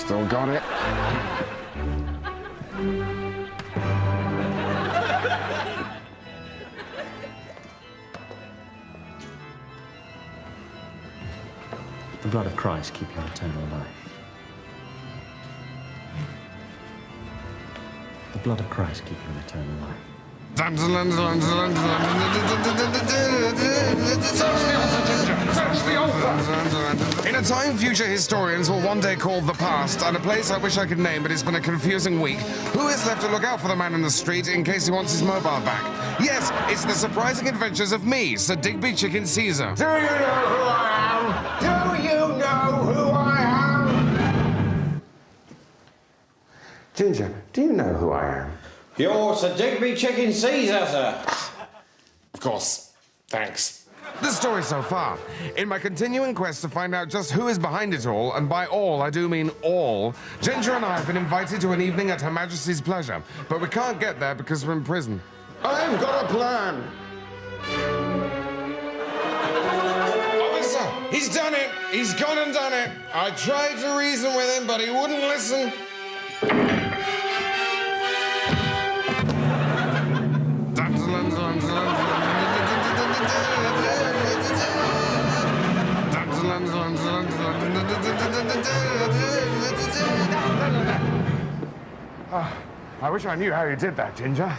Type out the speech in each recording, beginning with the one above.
Still got it. The blood of Christ keep you in eternal life. The blood of Christ keep you in eternal life. In a time future historians will one day call the past, and a place I wish I could name, but it's been a confusing week, who is left to look out for the man in the street in case he wants his mobile back? Yes, it's the surprising adventures of me, Sir Digby Chicken Caesar. Do you know who I am? Do you know who I am? Ginger, do you know who I am? You're Sir Digby Chicken Caesar, sir. Of course. Thanks. The story so far. In my continuing quest to find out just who is behind it all, and by all I do mean all, Ginger and I have been invited to an evening at Her Majesty's pleasure, but we can't get there because we're in prison. I've got a plan. Officer, he's done it. He's gone and done it. I tried to reason with him, but he wouldn't listen. I wish I knew how you did that, Ginger.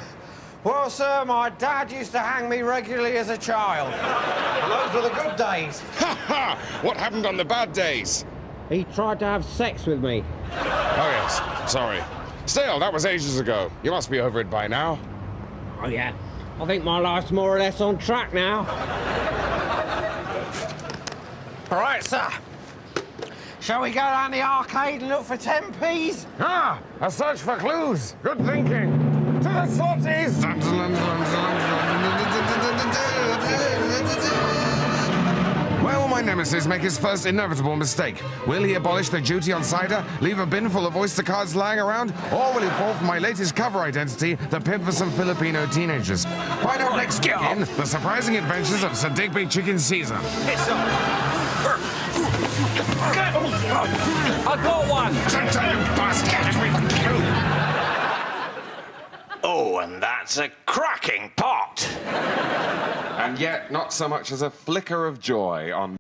Well, sir, my dad used to hang me regularly as a child. And those were the good days. Ha ha! What happened on the bad days? He tried to have sex with me. Oh, yes. Sorry. Still, that was ages ago. You must be over it by now. Oh, yeah. I think my life's more or less on track now. All right, sir. Shall we go down the arcade and look for 10p's? Ah! A search for clues. Good thinking. To the slotties! Where will my nemesis make his first inevitable mistake? Will he abolish the duty on cider, leave a bin full of Oyster cards lying around, or will he fall for my latest cover identity, the pimp for some Filipino teenagers? Find out next week in The Surprising Adventures of Sir Digby Chicken Caesar. I got one! Oh, and that's a cracking pot. And yet, not so much as a flicker of joy on